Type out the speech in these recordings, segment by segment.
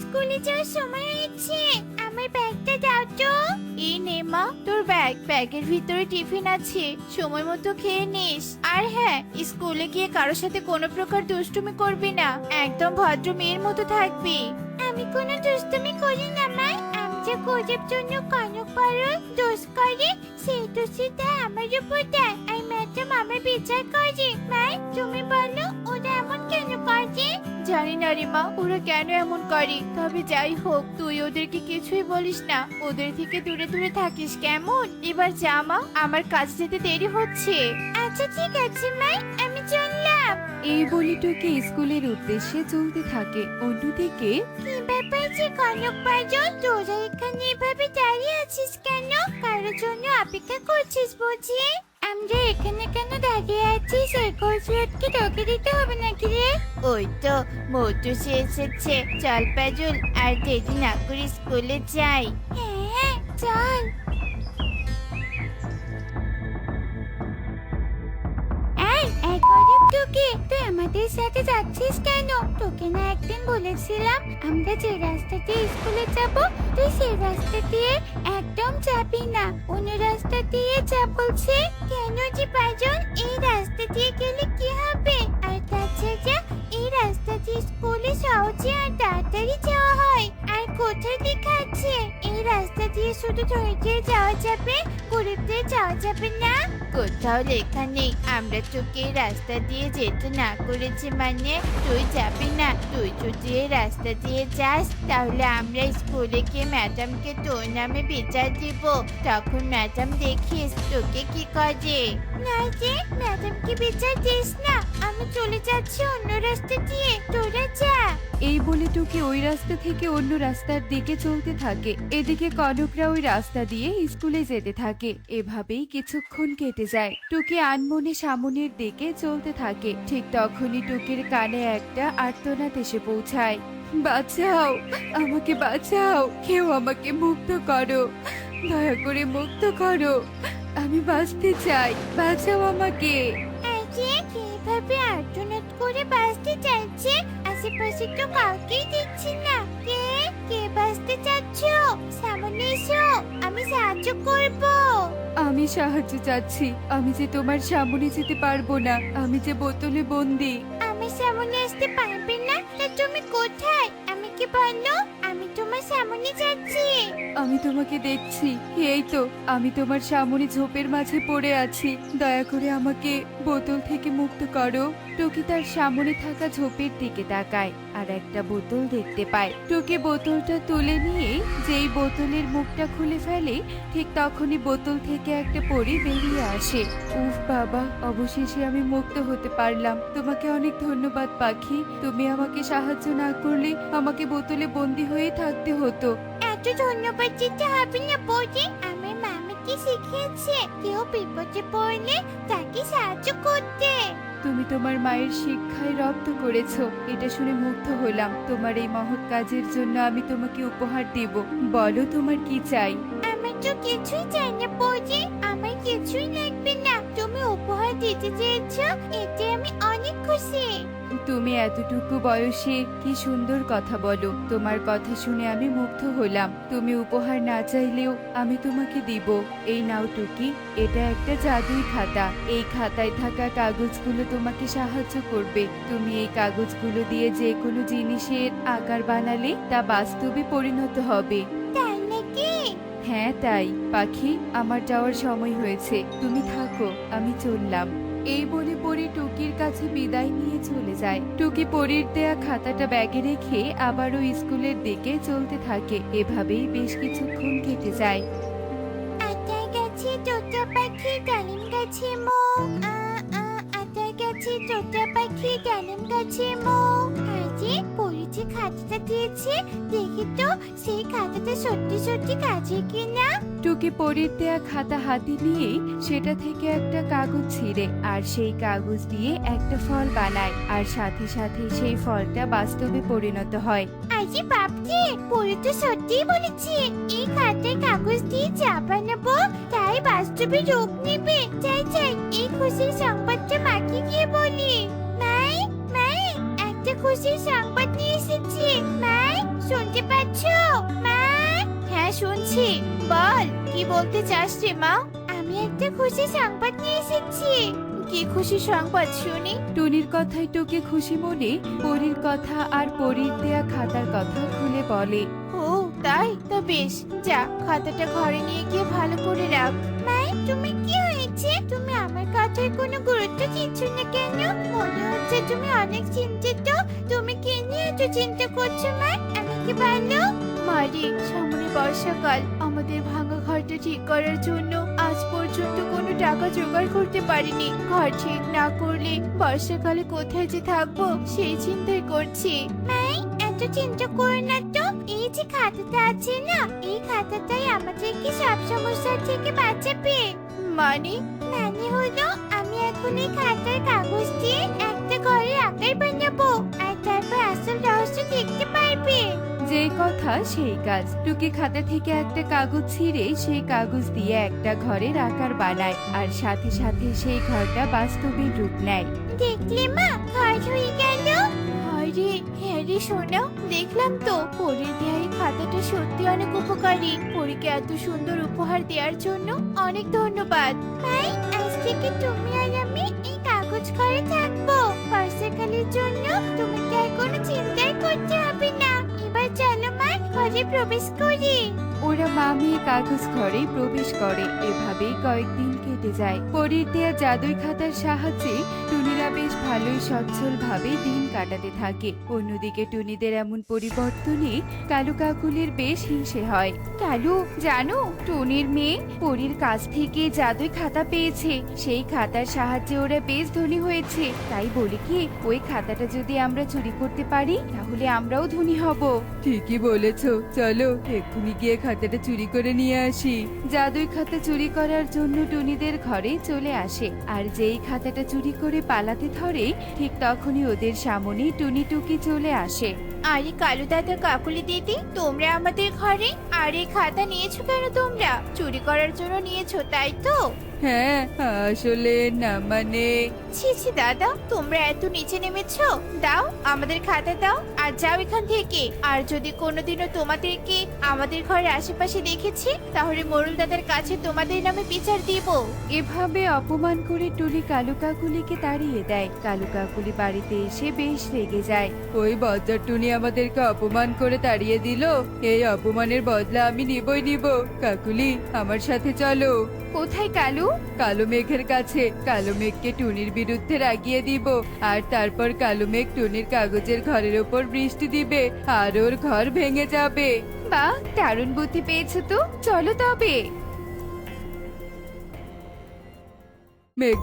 স্কুলে যাওয়ার সময় হয়েছে। আমার ব্যাগটা দাও তো। এই নে মা তোর ব্যাগ, ব্যাগের ভিতরে টিফিন আছে, সময় মতো খেয়ে নিস। আর হ্যাঁ, স্কুলে গিয়ে কারোর সাথে কোনো প্রকার দুষ্টুমি করবি না, একদম ভদ্র মেয়ের মতো থাকবি। আমি কোনো দুষ্টুমি করি না মা। আমি যে গরিব জন্য কনক পারল দোষ করে, সেই দোষটা আমার উপর দেয় আর ম্যাডাম আমার বিচার করে। মা তুমি বলো ওরা এমন কেন করে? জানি না রে মা, ওরা কেন এমন করে। তবে যাই হোক, তুই ওদেরকে কিছুই বলিস না, ওদের থেকে দূরে দূরে থাকিস কেমন? এবার যা মা, আমার কাজ যেতে দেরি হচ্ছে। আচ্ছা ঠিক আছে মা, আমি চললাম। এই বলে টুকি স্কুলের উদ্দেশ্যে চলতে থাকে। অন্যদিকে কি ব্যাপার যে কনক বাজন, তোরা এখানে এভাবে দাঁড়িয়ে আছিস কেন? কারোর জন্য অপেক্ষা করছিস বুঝি? আমরা এখানে কেন দাঁড়িয়ে আছি সেই কৌশলকে তোকে দিতে হবে নাকি রে? ওই তো মোটু সে এসেছে, চল পাজল আর দেরি না করে স্কুলে যাই। হ্যাঁ হ্যাঁ চল। এই গরিব টুকি, তুই আমাদের সাথে যাচ্ছিস কেন? তোকে না একদিন বলেছিলাম আমরা যে রাস্তা দিয়ে স্কুলে যাব তুই সেই রাস্তা দিয়ে একদম যাবি না, অন্য রাস্তা দিয়ে যা বলছে। কেন যে পাজন, এই রাস্তা দিয়ে গেলে কি হবে? আর তাছাড়া এই রাস্তা দিয়ে স্কুলে সহজে আর তাড়াতাড়ি যাওয়া হয়। আর কোথায় লেখা আছে এই রাস্তা দিয়ে শুধু ধৈর্যে যাওয়া যাবে, গরিবদের যাওয়া যাবে না? কোথাও লেখা নেই। আমরা তোকে এই রাস্তা দিয়ে যেতে না করেছি মানে তুই যাবি না। তুই যদি এই রাস্তা দিয়ে যাস তাহলে আমরা স্কুলে গিয়ে ম্যাডামকে তোর নামে বিচার দিব। তখন ম্যাডাম দেখিস তোকে কি করে। না যে ম্যাডামকে বিচার দিস না, আমি চলে যাচ্ছি অন্য রাস্তা দিয়ে, তোরা যা। এই বলে টুকি ওই রাস্তা থেকে অন্য রাস্তার দিকে চলতে থাকে। এদিকে কনকরা ওই রাস্তা দিয়ে স্কুলে যেতে থাকে। এভাবেই কিছুক্ষণ কেটে যায়। টুকি আনমনে সামনের দিকে চলতে থাকে। ঠিক তখনই টুকির কানে একটা আর্তনাদ এসে পৌঁছায়। বাঁচাও, আমাকে বাঁচাও, কেউ আমাকে মুক্ত করো, দয়া করে মুক্ত করো, আমি বাঁচতে চাই, বাঁচাও আমাকে। আজকে কিভাবে আর্তনাদ করে বাঁচতে চাইছে? আশেপাশে তো কাউকেই দেখছি না। কে কে বাঁচতে চাচ্ছ? সামনে এসো, আমি সাহায্য করব। আমি সাহায্য চাচ্ছি, আমি যে তোমার সামনে যেতে পারবো না, আমি যে বোতলে বন্দি। আমি সামনে আসতে পারবে না? তা তুমি কোথায় আমাকে বলো, আমি তোমার সামনে যাচ্ছি। আমি তোমাকে দেখছি, এই তো আমি তোমার সামনে ঝোপের মাঝে পড়ে আছি, দয়া করে আমাকে বোতল থেকে মুক্ত করো। টুকি তার সামনে থাকা ঝোপের দিকে তাকায় আর একটা বোতল দেখতে পায়। টুকি বোতলটা তুলে নিয়ে যেই বোতলের মুখটা খুলে ফেলে, ঠিক তখনই বোতল থেকে একটা পরী বেরিয়ে আসে। উফ বাবা, অবশেষে আমি মুক্ত হতে পারলাম। তোমাকে অনেক ধন্যবাদ পাখি, তুমি আমাকে সাহায্য না করলে আমাকে বোতলে বন্দি হয়ে থাকতে হতো। এত ধন্যবাদ দিতে হবে না বৌদি, আমার মামিকে শিখিয়েছে কেউ বিপদে পড়লে তাকে সাহায্য করতে। তুমি তোমার মায়ের শিক্ষায় রপ্ত করেছো, এটা শুনে মুগ্ধ হলাম। তোমার এই মহৎ কাজের জন্য আমি তোমাকে উপহার দেব। বলো তোমার কি চাই? আমার তো কিছুই চাই না বৌদি, আমার কিছুই লাগবে না। তুমি উপহার দিতে চেয়েছো, এতে আমি অনেক খুশি। তুমি এতটুকু বয়সে কি সুন্দর কথা বলো, তোমার কথা শুনে আমি মুগ্ধ হলাম। তুমি উপহার না চাইলেও আমি তোমাকে দিব। এই নাও টুকি, এটা একটা জাদুই খাতা। এই খাতায় থাকা কাগজগুলো তোমাকে সাহায্য করবে। তুমি এই কাগজগুলো দিয়ে যে কোনো জিনিসের আকার বানালে তা বাস্তবে পরিণত হবে। তাই নাকি? হ্যাঁ তাই। পাখি, আমার যাওয়ার সময় হয়েছে, তুমি থাকো, আমি চললাম। এই বলে পরি টুকির কাছে বিদায় নিয়ে চলে যায়। টুকি পরীর দেয়া খাতাটা ব্যাগে রেখে আবারও স্কুলের দিকে চলতে থাকে। এভাবেই বেশ কিছুক্ষণ কেটে যায়। আটার গাছে তোতা পাখি ডালিম গাছে মো, আটার গাছে তোতা পাখি ডালিম গাছে মো। আজে পরীতে খাতাটা দিয়েছে, দেখি তো সেই খাতাটা সত্যি সত্যি কাজে কিনা। টুকি পরীর দেয়া খাতা হাতে নিয়ে সেটা থেকে একটা কাগজ ছিঁড়ে আর সেই কাগজ দিয়ে একটা ফল বানায়, আর সাথে সাথে সেই ফলটা বাস্তবে পরিণত হয়। আজে বাপরে, পরী তো সত্যিই বলেছে এই খাতায় কাগজ দিয়ে চা বানাবো তাই বাস্তবে রূপ নেবে। চাই চাই এই খুশির সংবাদটা মাকে গিয়ে বলি। মাই মাই, একটা খুশির সংবাদ নিয়ে এসেছি। মাই শুনতে পাচ্ছো? মা? হ্যাঁ শুনছি, বল কি বলতে চাস রে মা? আমি একটা খুশি সংবাদ নিয়ে এসেছি। কি খুশি সংবাদ শুনি? টুনির কথায় টুকি খুশি মনে পরীর কথা আর পরীর দেয়া খাতার কথা খুলে বলে। ও তাই, তা বেশ, যা খাতাটা ঘরে নিয়ে গিয়ে ভালো করে রাখ। মা, তুমি কি হয়েছে? তুমি আমার কথায় কোনো গুরুত্ব দিচ্ছ না কেন? মনে হচ্ছে তুমি অনেক চিন্তিত। তুমি কি নিয়ে এত চিন্তা করছো মা? আমাকে বলো। মারি, সামনে বর্ষাকাল, আমাদের ভাঙা ঘরটা ঠিক করার জন্য আজ পর্যন্ত কোনো টাকা জোগাড় করতে পারিনি। ঘর ঠিক না করলে বর্ষাকালে কোথায় যে থাকবো সেই চিন্তাই করছি। মাই, এত চিন্তা করো না তো। এই যে খাতাটা আছে না, এই খাতাটাই আমাদেরকে সব সমস্যার থেকে বাঁচাবে। মানে? মানে হলো আমি এখন এই খাতার কাগজ দিয়ে একটা ঘরের আকার বানাবো, আর তারপর আসল রহস্য দেখতে পারবে। যেই কথা সেই কাজ। টুকি খাতা থেকে একটা কাগজ ছিঁড়ে সেই কাগজ দিয়ে একটা ঘরের আকার বানায়, আর সাথে সাথে সেই ঘরটা বাস্তবে রূপ নেয়। দেখলে মা, ঘর হয়ে গেল। আরে হ্যাঁ রে সোনা, দেখলাম তো পরীর দেয়া এই খাতাটা সত্যি অনেক উপকারী। পরীকে এত সুন্দর উপহার দেওয়ার জন্য অনেক ধন্যবাদ। ভাই, আজ থেকে তুমি আর আমি এই কাগজ ঘরে থাকবো। বর্ষাকালের জন্য তোমাকে আর কোনো চিন্তাই করতে হবে না। এবার চলো মা, ঘরে প্রবেশ করি। ওরা মা মেয়ে কাগজ ঘরে প্রবেশ করে। এভাবেই কয়েকদিন কেটে যায়। পরীর দেয়া জাদুই খাতার সাহায্যে টুনিরা বেশ ভালোই সচ্ছল ভাবে দিন কাটাতে থাকে। অন্যদিকে টুনিদের এমন পরিবর্তনে কালু কাকুলির বেশ হিংসে হয়। কালু, জানো টুনির মেয়ে পরীর কাছ থেকে জাদুই খাতা পেয়েছে। সেই খাতার সাহায্যে ওরা বেশ ধনী হয়েছে। তাই বলি কি, ওই খাতাটা যদি আমরা চুরি করতে পারি তাহলে আমরাও ধনী হব। ঠিকই বলেছো, চলো এক্ষুনি গিয়ে খাতাটা চুরি করে নিয়ে আসি। জাদুই খাতা চুরি করার জন্য টুনিদের ঘরে চলে আসে, আর যেই খাতাটা চুরি করে পালাতে ধরে ঠিক তখনই ওদের সামনে টুনি টুকি চলে আসে। আরে কালু দাদা, কাকুলি দিদি, তোমরা আমাদের ঘরে? আর এই খাতা নিয়েছো কেন? তোমরা চুরি করার জন্য নিয়েছো, তাই তো? হ্যাঁ, আসলে না মানে। ছি ছি দাদা, তোমরা এত নিচে নেমেছো? দাও, আমাদের খাতা দাও আর যাও এখান থেকে। আর যদি কোনোদিনও তোমাদেরকে আমাদের ঘরের আশেপাশে দেখেছি তাহলে মোরল দাদার কাছে তোমাদের নামে বিচার দিব। এভাবে অপমান করে টুনি কালু কাকুলিকে তাড়িয়ে দেয়। কালু কাকুলি বাড়িতে এসে বেশ রেগে যায়। ওই বজ্জার টুনি আমাদেরকে অপমান করে তাড়িয়ে দিল, এই অপমানের বদলা আমি নিবই নিব। কাকুলি, আমার সাথে চলো। কোথায় কালু? কালো মেঘের কাছে। কালো মেঘকে টুনির বিরুদ্ধে রাগিয়ে দিব, আর তারপর কালো মেঘ টুনির কাগজের ঘরের ওপর বৃষ্টি দিবে আর ওর ঘর ভেঙে যাবে। বাহ, দারুণ বুদ্ধি পেয়েছো তো, চলো তবে। মেঘ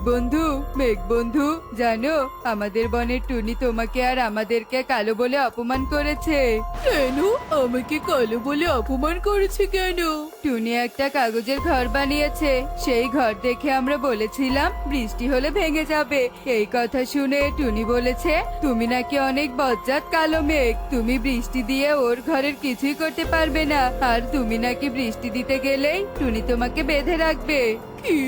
বন্ধু, জানো আমাদের বনের টুনি তোমাকে আর আমাদেরকে কালো বলে অপমান করেছে। কেন? আমাকে কালো বলে অপমান করেছে কেন? টুনি একটা কাগজের ঘর বানিয়েছে, সেই ঘর দেখে আমরা বলেছিলাম বৃষ্টি হলে ভেঙে যাবে। এই কথা শুনে টুনি বলেছে তুমি নাকি অনেক বজ্জাত কালো মেঘ, তুমি বৃষ্টি দিয়ে ওর ঘরের কিছুই করতে পারবে না, আর তুমি নাকি বৃষ্টি দিতে গেলেই টুনি তোমাকে বেঁধে রাখবে। কি?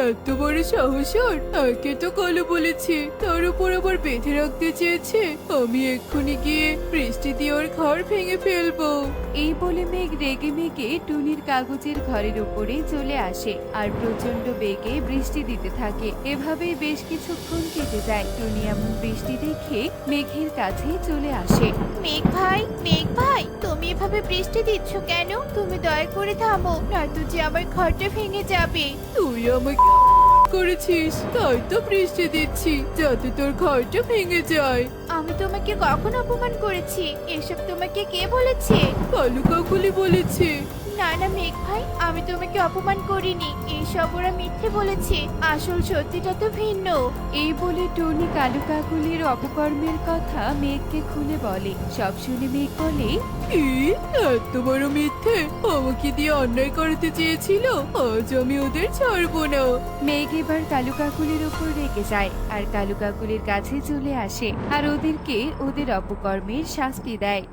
এত বড় সাহস ওর? আগে তো কালো বলেছে, তার উপর আবার বেঁধে রাখতে চেয়েছে। আমি এক্ষুনি গিয়ে বৃষ্টি দিয়ে ওর ঘর ভেঙে ফেলবো। এই বলে মেঘ রেগে মেগে টুনির কাগজের ঘরের উপরে চলে আসে আর প্রচন্ড বেগে বৃষ্টি দিতে থাকে। এভাবেই বেশ কিছুক্ষণ কেটে যায়। টুনি এমন বৃষ্টি দেখে মেঘের কাছে চলে আসে। মেঘ ভাই, তুমি এভাবে বৃষ্টি দিচ্ছ কেন? তুমি দয়া করে থামো, নয়তো যে আমার ঘরটা ভেঙে যাবে। তুই আমাকে করেছিস, তাই তো বৃষ্টি দিচ্ছি যাতে তোর ঘরটা ভেঙে যায়। আমি তোমাকে কখন অপমান করেছি? এসব তোমাকে কে বলেছে? কালু কাকুলি বলেছে। না না মেঘ ভাই, আমি তোমাকে অপমান করিনি, এইসব ওরা মিথ্যে বলেছে। আসল সত্যিটা তো ভিন্ন। এই বলে টুনি কালু কাকুলির অপকর্মের কথা মেঘকে খুলে বলে। সব শুনে মেঘ বলে, কি? এত বড় মিথ্যে? আমাকে দিয়ে অন্যায় করতে চেয়েছিল, আজ আমি ওদের ছাড়বো না। মেঘ এবার কালু কাকুলির উপর রেগে যায় আর কালু কাকুলির কাছে চলে আসে আর ওদেরকে ওদের অপকর্মের শাস্তি দেয়।